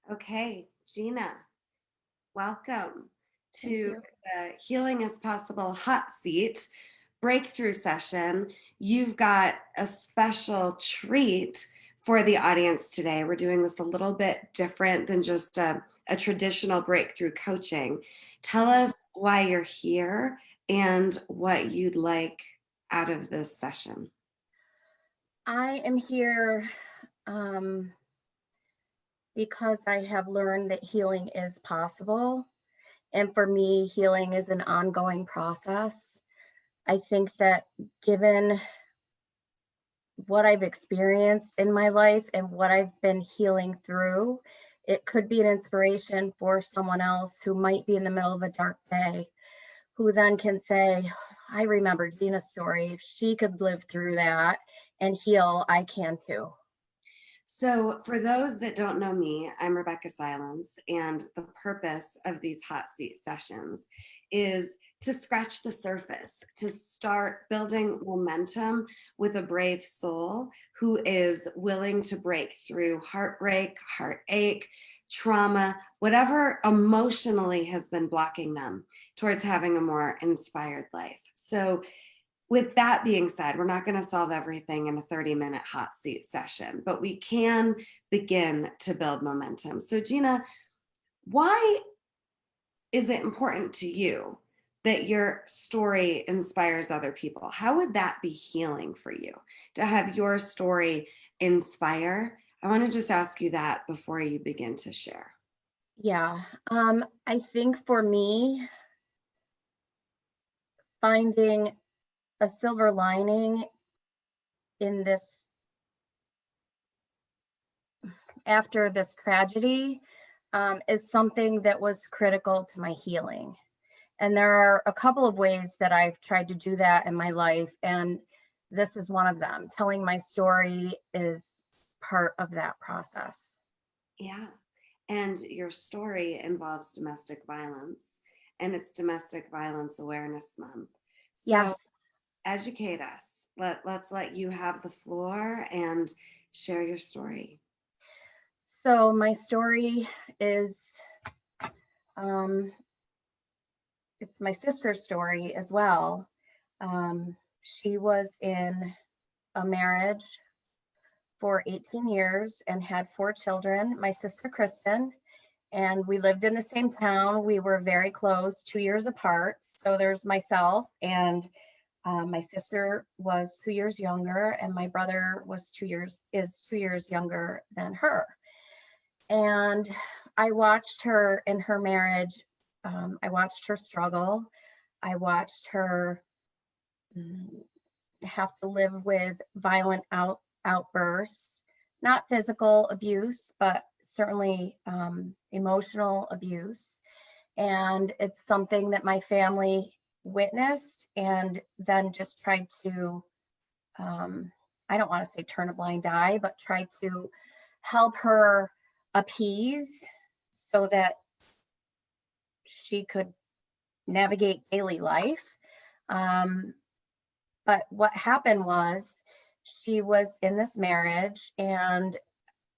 Okay, Gina, welcome Thank to you. the Healing is Possible hot seat breakthrough session. You've got a special treat for the audience today. We're doing this a little bit different than just a traditional breakthrough coaching. Tell us why you're here and what you'd like out of this session. I am here um, because I have learned that healing is possible. And for me, healing is an ongoing process. I think that given what I've experienced in my life and what I've been healing through, it could be an inspiration for someone else who might be in the middle of a dark day, who then can say, I remember Gina's story. If she could live through that and heal, I can too. So, for those that don't know me, I'm Rebeccah Silence, and the purpose of these hot seat sessions is to scratch the surface, to start building momentum with a brave soul who is willing to break through heartbreak, heartache, trauma, whatever emotionally has been blocking them towards having a more inspired life. So, with that being said, we're not going to solve everything in a 30-minute hot seat session, but we can begin to build momentum. So, Gina, why is it important to you that your story inspires other people? How would that be healing for you to have your story inspire? I want to just ask you that before you begin to share. Yeah, I think for me, finding a silver lining in this after this tragedy is something that was critical to my healing. And there are a couple of ways that I've tried to do that in my life, and this is one of them. Telling my story is part of that process. Yeah. And your story involves domestic violence, and it's Domestic Violence Awareness Month. Yes. So educate us. Let's let you have the floor and share your story. So my story is um, it's my sister's story as well. She was in a marriage for 18 years and had 4 children. My sister Kristen, and we lived in the same town. We were very close, 2 years apart. So there's myself, and my sister was 2 years younger, and my brother was 2 years younger than her. And I watched her in her marriage. I watched her struggle. I watched her have to live with violent outbursts, not physical abuse, but certainly emotional abuse. And it's something that my family witnessed and then just tried to, I don't want to say turn a blind eye, but try to help her appease so that she could navigate daily life. Um, but what happened was she was in this marriage and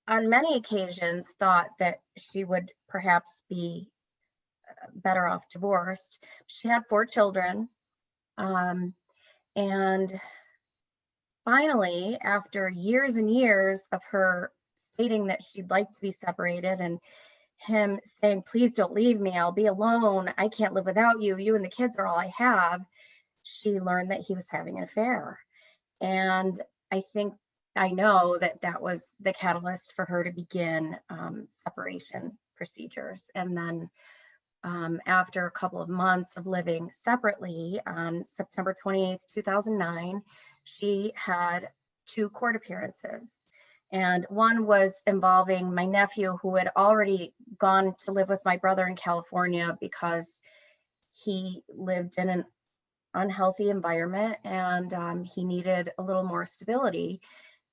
on many occasions thought that she would perhaps be better off divorced. She had 4 children. Um, and finally, after years and years of her stating that she'd like to be separated and him saying, please don't leave me, I'll be alone, I can't live without you, you and the kids are all I have, she learned that he was having an affair. And I think I know that that was the catalyst for her to begin separation procedures. And then after a couple of months of living separately, on September 28th, 2009, she had 2 court appearances. And one was involving my nephew, who had already gone to live with my brother in California because he lived in an unhealthy environment and he needed a little more stability.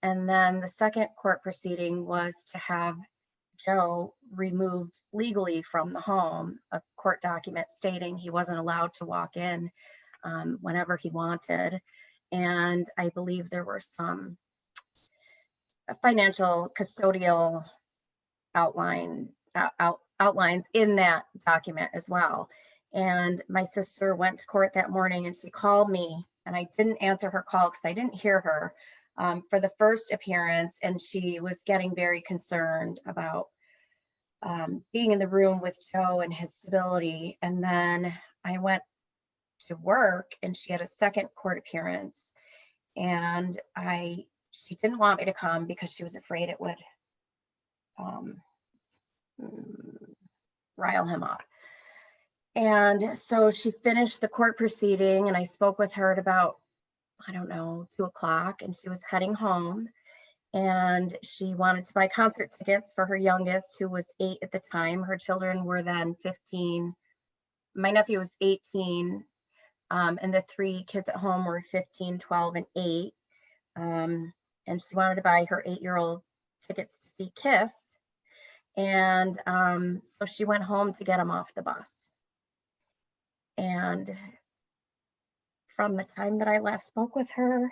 And then the second court proceeding was to have Joe removed legally from the home, a court document stating he wasn't allowed to walk in whenever he wanted. And I believe there were some financial custodial outline outlines in that document as well. And my sister went to court that morning and she called me, and I didn't answer her call because I didn't hear her for the first appearance. And she was getting very concerned about being in the room with Joe and his stability. And then I went to work and she had a second court appearance, and she didn't want me to come because she was afraid it would rile him up. And so she finished the court proceeding, and I spoke with her at about, I don't know, 2:00, and she was heading home, and she wanted to buy concert tickets for her youngest, who was 8 at the time. Her children were then 15. My nephew was 18, and the 3 kids at home were 15, 12, and 8. And she wanted to buy her 8-year-old tickets to see Kiss. And so she went home to get him off the bus. And from the time that I last spoke with her,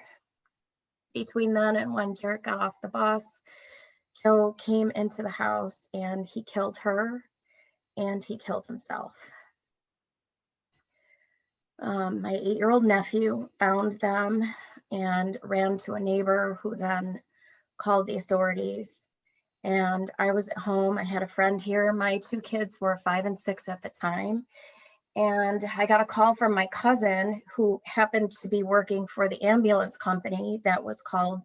between then and when Jared got off the bus, Joe came into the house and he killed her and he killed himself. My 8-year-old nephew found them and ran to a neighbor who then called the authorities. And I was at home. I had a friend here. My 2 kids were 5 and 6 at the time. And I got a call from my cousin, who happened to be working for the ambulance company that was called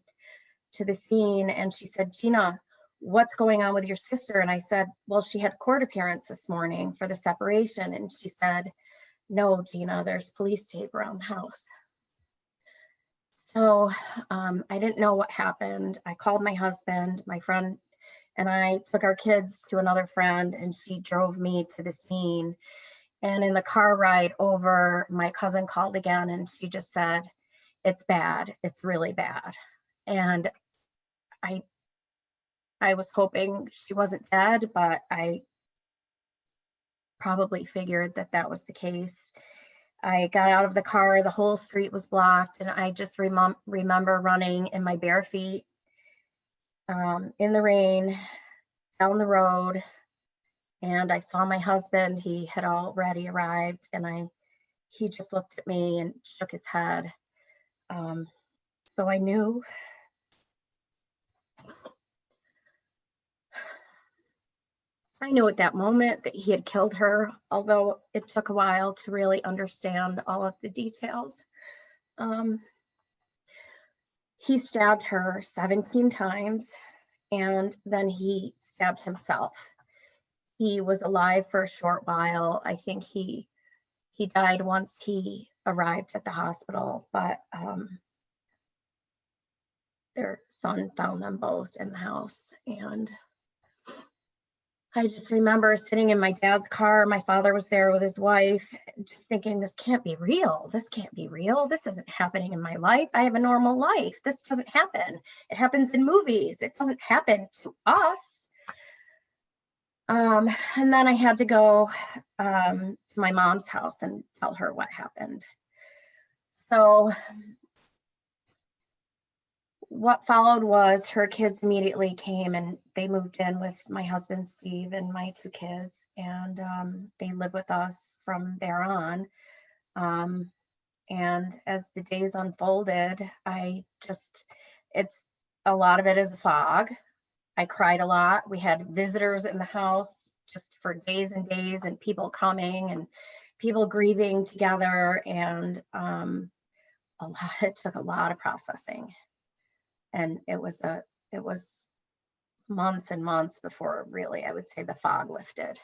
to the scene. And she said, "Gina, what's going on with your sister?" And I said, "Well, she had court appearance this morning for the separation." And she said, "No, Gina, there's police tape around the house." So I didn't know what happened. I called my husband. My friend and I took our kids to another friend, and she drove me to the scene. And in the car ride over, my cousin called again, and she just said, "It's bad. It's really bad." And I was hoping she wasn't dead, but I probably figured that that was the case. I got out of the car, the whole street was blocked, and I just remember running in my bare feet in the rain down the road. And I saw my husband. He had already arrived, and he just looked at me and shook his head. So I knew at that moment that he had killed her, although it took a while to really understand all of the details. He stabbed her 17 times, and then he stabbed himself. He was alive for a short while. I think he died once he arrived at the hospital, but their son found them both in the house. And I just remember sitting in my dad's car. My father was there with his wife, just thinking, this can't be real. This can't be real. This isn't happening in my life. I have a normal life. This doesn't happen. It happens in movies. It doesn't happen to us. And then I had to go to my mom's house and tell her what happened. So what followed was her kids immediately came, and they moved in with my husband, Steve, and my 2 kids, and they lived with us from there on. And as the days unfolded, it's a lot of it is a fog. I cried a lot. We had visitors in the house just for days and days, and people coming and people grieving together. And it took a lot of processing. And it was months and months before really, I would say, the fog lifted.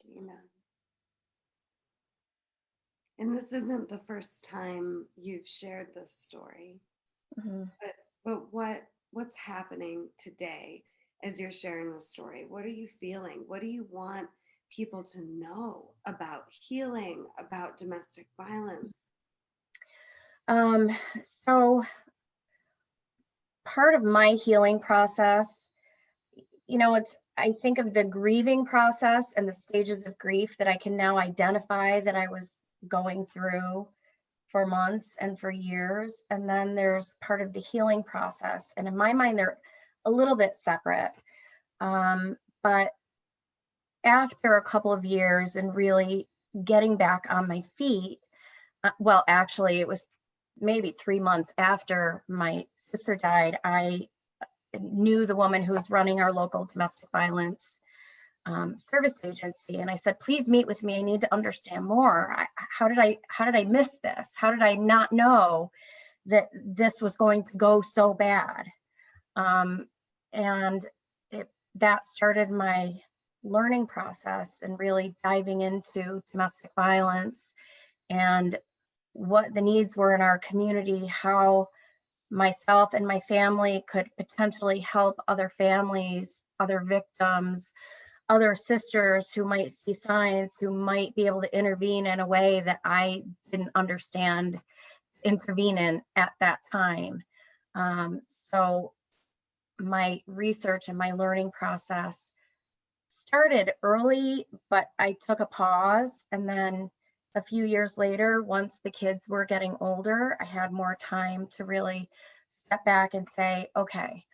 Gina. And this isn't the first time you've shared this story. Mm-hmm. But what's happening today as you're sharing this story? What are you feeling? What do you want people to know about healing, about domestic violence? So part of my healing process, I think of the grieving process and the stages of grief that I can now identify that I was going through for months and for years. And then there's part of the healing process. And in my mind, a little bit separate. But after a couple of years and really getting back on my feet, well, actually, it was maybe 3 months after my sister died, I knew the woman who was running our local domestic violence service agency, and I said, please meet with me. I need to understand more. How did I miss this? How did I not know that this was going to go so bad? And that started my learning process and really diving into domestic violence and what the needs were in our community, how myself and my family could potentially help other families, other victims, other sisters who might see signs, who might be able to intervene in a way that I didn't understand intervene in at that time. So my research and my learning process started early, but I took a pause, and then a few years later, once the kids were getting older, I had more time to really step back and say, okay,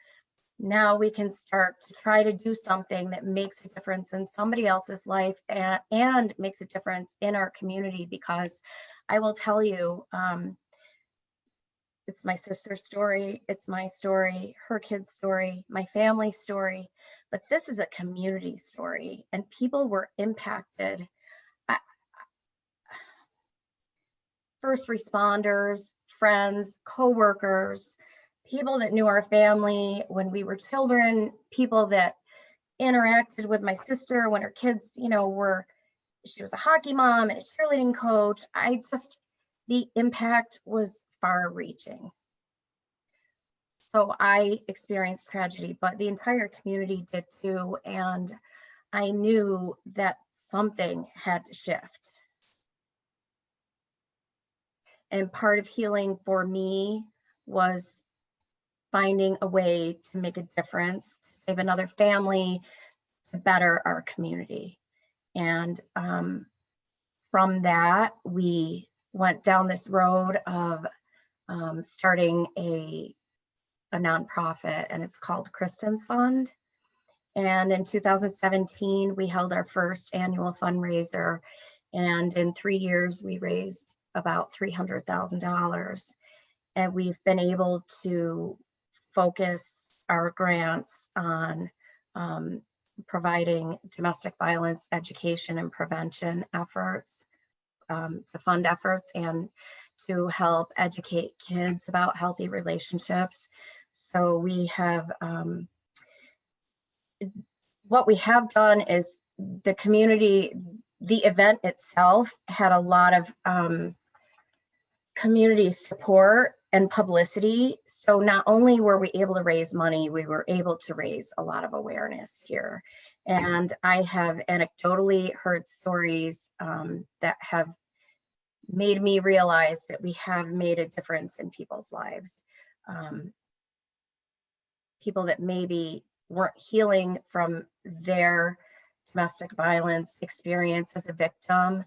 now we can start to try to do something that makes a difference in somebody else's life and makes a difference in our community. Because I will tell you, it's my sister's story, it's my story, her kid's story, my family's story, but this is a community story, and people were impacted. First responders, friends, co-workers, people that knew our family when we were children, people that interacted with my sister when her kids, she was a hockey mom and a cheerleading coach. The impact was far reaching. So I experienced tragedy, but the entire community did too. And I knew that something had to shift. And part of healing for me was finding a way to make a difference, save another family, to better our community. And from that, we went down this road of starting a nonprofit, and it's called Kristen's Fund. And in 2017, we held our first annual fundraiser, and in 3 years, we raised about $300,000. And we've been able to focus our grants on providing domestic violence education and prevention efforts, the fund efforts, and to help educate kids about healthy relationships. So we have, what we have done is the community, the event itself had a lot of community support and publicity. So not only were we able to raise money, we were able to raise a lot of awareness here. And I have anecdotally heard stories that have made me realize that we have made a difference in people's lives. People that maybe weren't healing from their domestic violence experience as a victim,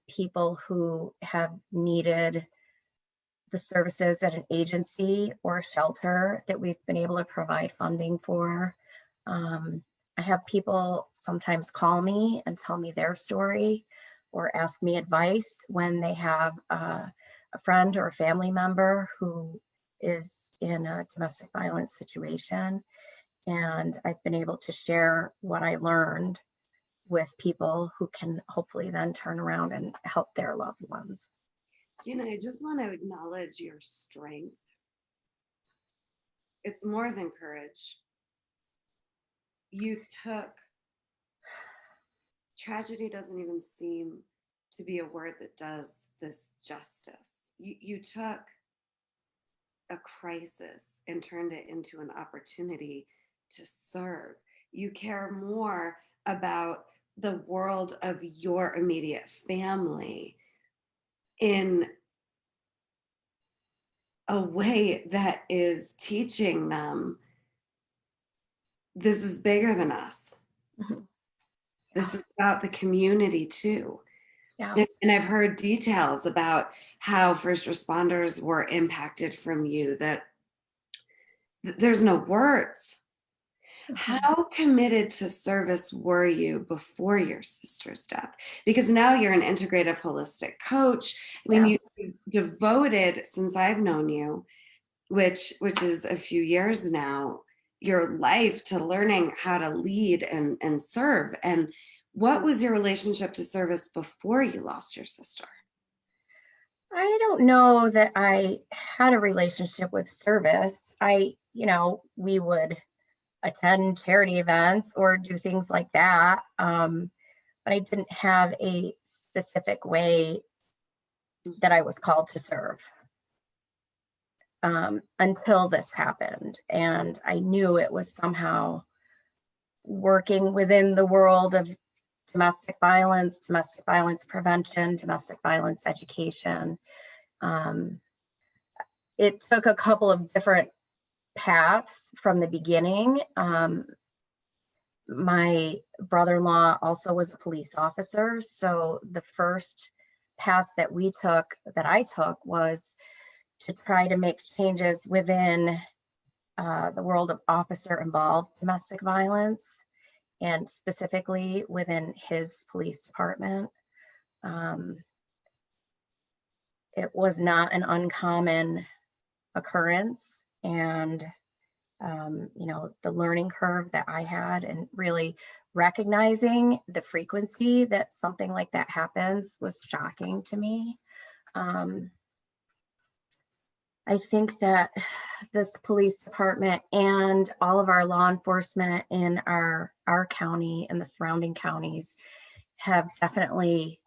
people who have needed the services at an agency or a shelter that we've been able to provide funding for. I have people sometimes call me and tell me their story or ask me advice when they have a friend or a family member who is in a domestic violence situation. And I've been able to share what I learned with people who can hopefully then turn around and help their loved ones. Gina, I just want to acknowledge your strength. It's more than courage. You took, tragedy doesn't even seem to be a word that does this justice. You took a crisis and turned it into an opportunity to serve. You care more about the world of your immediate family in a way that is teaching them this is bigger than us. Mm-hmm. This is about the community too. Yes. And I've heard details about how first responders were impacted from you, that there's no words. Mhm. How committed to service were you before your sister's death? Because now you're an integrative holistic coach. I mean, Yes. you've devoted, since I've known you, which is a few years now, your life to learning how to lead and serve. And what was your relationship to service before you lost your sister? I don't know that I had a relationship with service. We would attend charity events or do things like that. But I didn't have a specific way that I was called to serve until this happened. And I knew it was somehow working within the world of domestic violence prevention, domestic violence education. Um, it took a couple of different paths from the beginning. My brother-in-law also was a police officer. So the first path that I took was to try to make changes within the world of officer involved domestic violence, and specifically within his police department. It was not an uncommon occurrence. And the learning curve that I had and really recognizing the frequency that something like that happens was shocking to me. I think that this police department and all of our law enforcement in our county and the surrounding counties have definitely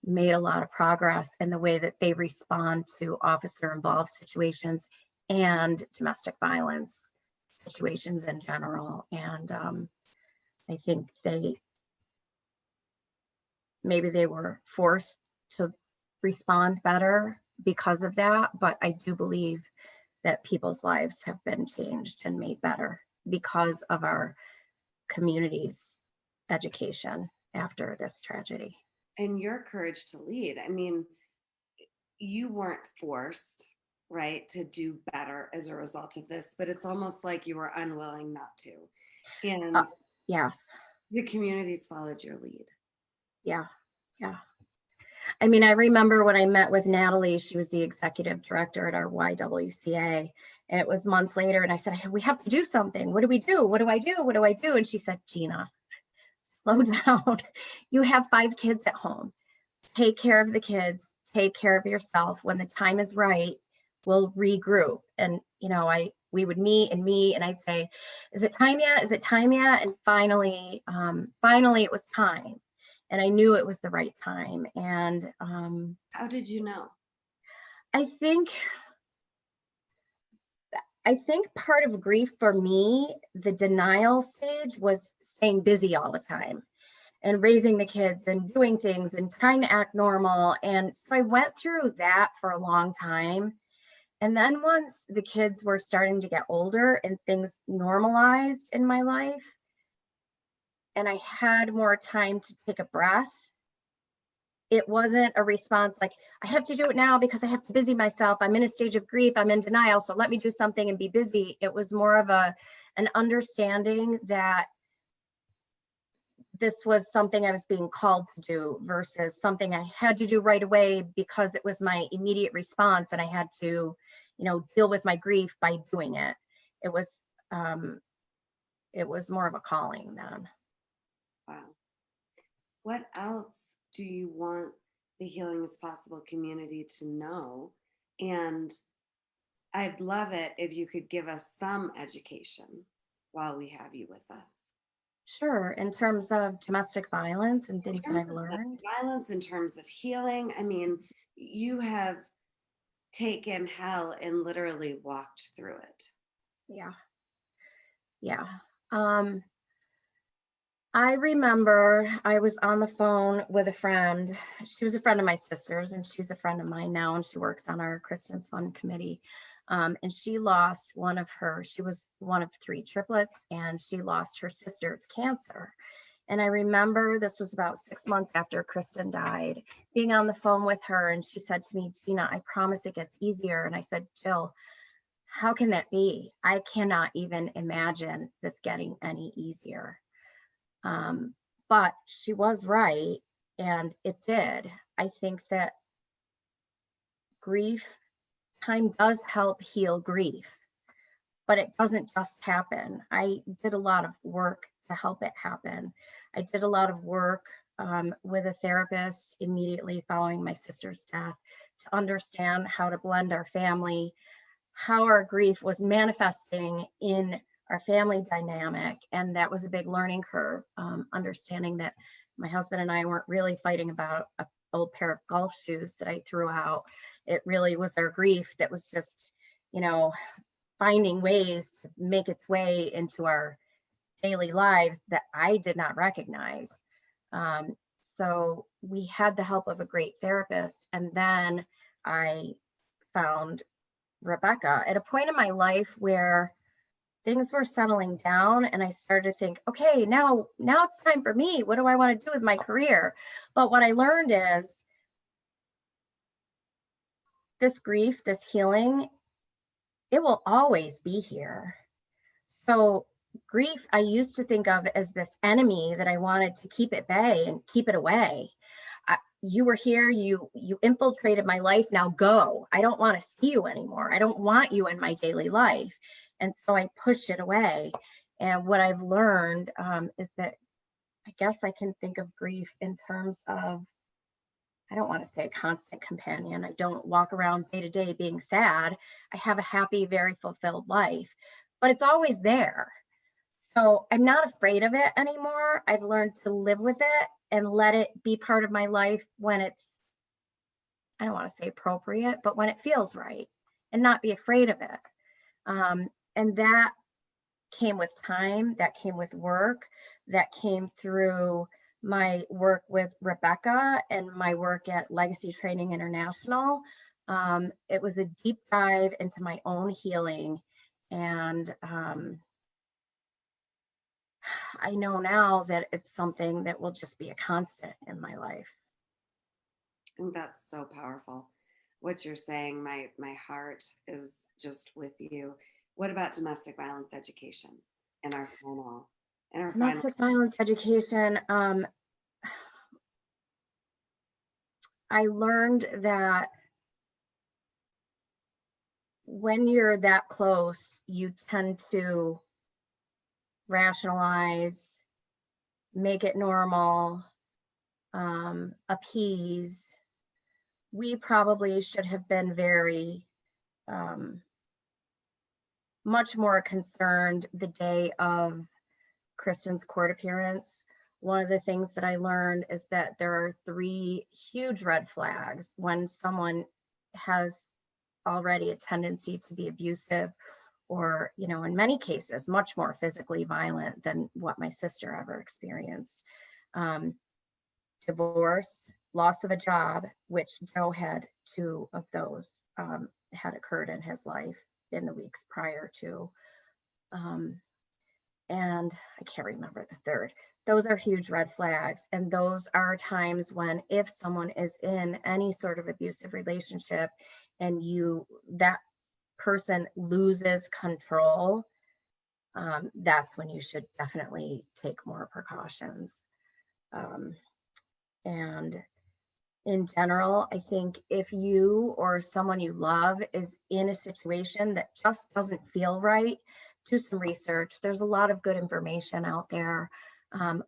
made a lot of progress in the way that they respond to officer involved situations and domestic violence situations in general. And I think maybe they were forced to respond better because of that, but I do believe that people's lives have been changed and made better because of our community's education after this tragedy. And your courage to lead. I mean, you weren't forced, right, to do better as a result of this, but it's almost like you were unwilling not to. And Yes. the communities followed your lead. Yeah. Yeah. I mean, I remember when I met with Natalie, she was the executive director at our YWCA, and it was months later, and I said, hey, we have to do something. What do we do? What do I do? What do I do? And she said, Gina, slow down. You have 5 kids at home. Take care of the kids, take care of yourself. When the time is right, we'll regroup. And, we would meet, and I'd say, is it time yet? Is it time yet? And finally it was time. And I knew it was the right time. And how did you know? I think part of grief for me, the denial stage, was staying busy all the time and raising the kids and doing things and trying to act normal. And so I went through that for a long time. And then once the kids were starting to get older and things normalized in my life, and I had more time to take a breath, it wasn't a response like, I have to do it now because I have to busy myself. I'm in a stage of grief. I'm in denial. So let me do something and be busy. It was more of an understanding that this was something I was being called to do versus something I had to do right away because it was my immediate response and I had to, deal with my grief by doing it. It was more of a calling then. Wow. What else do you want the Healing is Possible community to know? And I'd love it if you could give us some education while we have you with us. Sure. In terms of domestic violence and things that I've learned. Violence, in terms of healing. I mean, you have taken hell and literally walked through it. Yeah. Yeah. I remember I was on the phone with a friend. She was a friend of my sister's and she's a friend of mine now, and she works on our Kristen's Fund committee. And she lost she was one of 3 triplets, and she lost her sister to cancer. And I remember this was about 6 months after Kristen died, being on the phone with her, and she said to me, Gina, I promise it gets easier. And I said, Jill, how can that be? I cannot even imagine this getting any easier. But she was right, and it did. I think that grief, time does help heal grief, but it doesn't just happen. I did a lot of work to help it happen. I did a lot of work with a therapist immediately following my sister's death to understand how to blend our family, how our grief was manifesting in our family dynamic. And that was a big learning curve, understanding that my husband and I weren't really fighting about an old pair of golf shoes that I threw out. It really was our grief that was just, finding ways to make its way into our daily lives that I did not recognize. So we had the help of a great therapist. And then I found Rebeccah at a point in my life where things were settling down, and I started to think, okay, now it's time for me. What do I want to do with my career? But what I learned is this grief, this healing, it will always be here. So grief, I used to think of as this enemy that I wanted to keep at bay and keep it away. You were here, you infiltrated my life, now go. I don't want to see you anymore. I don't want you in my daily life. And so I pushed it away. And what I've learned is that I guess I can think of grief in terms of, I don't want to say a constant companion. I don't walk around day to day being sad. I have a happy, very fulfilled life, but it's always there. So I'm not afraid of it anymore. I've learned to live with it and let it be part of my life when it's, I don't want to say appropriate, but when it feels right, and not be afraid of it. And that came with time, that came with work, that came through my work with Rebeccah and my work at Legacy Training International. It was a deep dive into my own healing. And I know now that it's something that will just be a constant in my life. And that's so powerful. What you're saying, my heart is just with you. What about domestic violence education in our final? Domestic violence education. I learned that when you're that close, you tend to rationalize, make it normal, appease. We probably should have been very much more concerned the day of Kristen's court appearance. One of the things that I learned is that there are 3 huge red flags when someone has already a tendency to be abusive, or, in many cases, much more physically violent than what my sister ever experienced. Divorce, loss of a job, which Joe had 2 of those had occurred in his life in the weeks prior to. And I can't remember the third. Those are huge red flags. And those are times when, if someone is in any sort of abusive relationship and that person loses control, that's when you should definitely take more precautions. And in general, I think if you or someone you love is in a situation that just doesn't feel right, do some research. There's a lot of good information out there.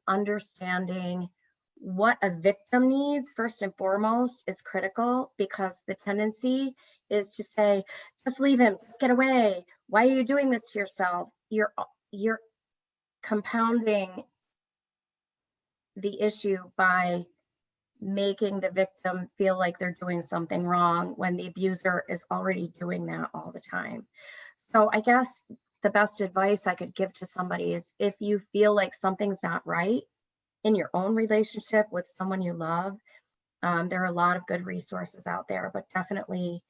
Understanding what a victim needs, first and foremost, is critical, because the tendency is to say, just leave him, get away. Why are you doing this to yourself? You're compounding the issue by making the victim feel like they're doing something wrong when the abuser is already doing that all the time. So I guess the best advice I could give to somebody is, if you feel like something's not right in your own relationship with someone you love, there are a lot of good resources out there, but definitely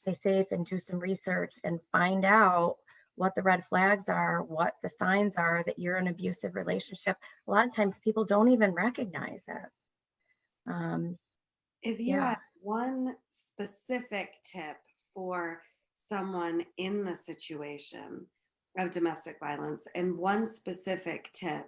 stay safe and do some research and find out what the red flags are, what the signs are that you're in an abusive relationship. A lot of times people don't even recognize it. If you had one specific tip for someone in the situation of domestic violence, and one specific tip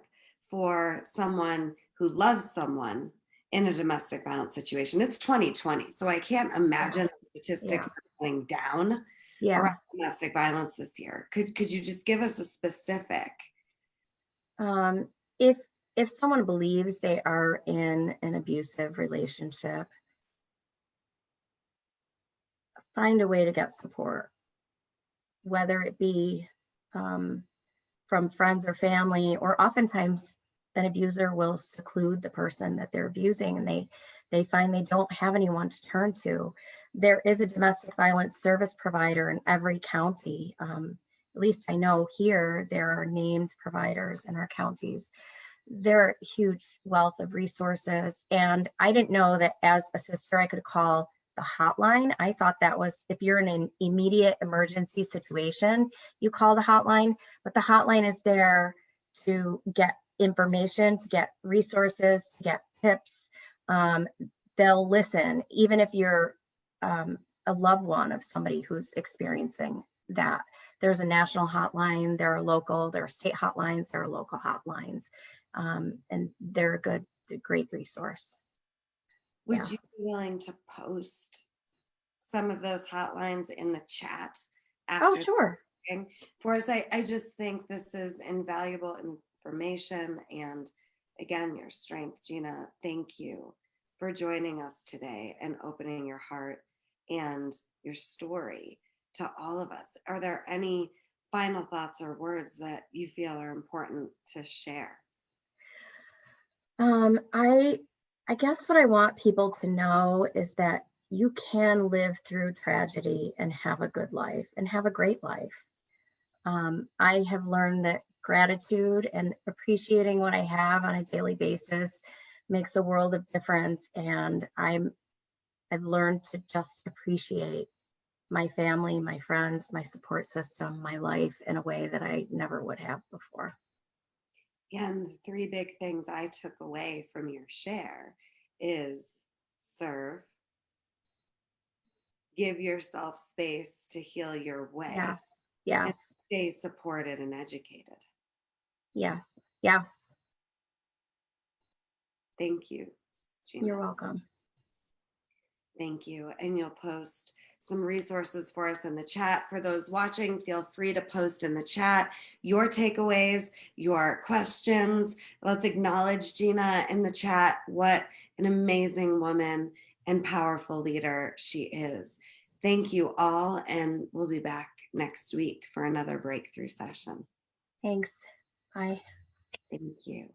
for someone who loves someone in a domestic violence situation. It's 2020, so I can't imagine the statistics Yeah. are going down Yeah. around domestic violence this year. Could you just give us a specific? Um, if if someone believes they are in an abusive relationship, find a way to get support, whether it be um, from friends or family, or oftentimes an abuser will seclude the person that they're abusing, and they find they don't have anyone to turn to. There is a domestic violence service provider in every county. At least I know here there are named providers in our counties. They're a huge wealth of resources, and I didn't know that as a sister I could call the hotline. I thought that was if you're in an immediate emergency situation, you call the hotline, but the hotline is there to get information, to get resources, to get tips. Um, they'll listen, even if you're a loved one of somebody who's experiencing that. There's a national hotline, there are local, there are state hotlines, there are local hotlines, and they're a great resource. Would Yeah. you be willing to post some of those hotlines in the chat Oh, after sure. for us? I just think this is invaluable information. And again, your strength, Gina. Thank you for joining us today and opening your heart and your story to all of us. Are there any final thoughts or words that you feel are important to share? I guess what I want people to know is that you can live through tragedy and have a good life and have a great life. I have learned that gratitude and appreciating what I have on a daily basis makes a world of difference. And I've learned to just appreciate my family, my friends, my support system, my life in a way that I never would have before. And the three big things I took away from your share is serve, give yourself space to heal your way, Yes, and yes, stay supported and educated. yes, yes. Thank you, You're Gina. welcome. Thank you. And you'll post some resources for us in the chat. For those watching, feel free to post in the chat your takeaways, your questions. Let's acknowledge Gina in the chat. What an amazing woman and powerful leader she is. Thank you all, and we'll be back next week for another breakthrough session. Thanks. Bye. Thank you.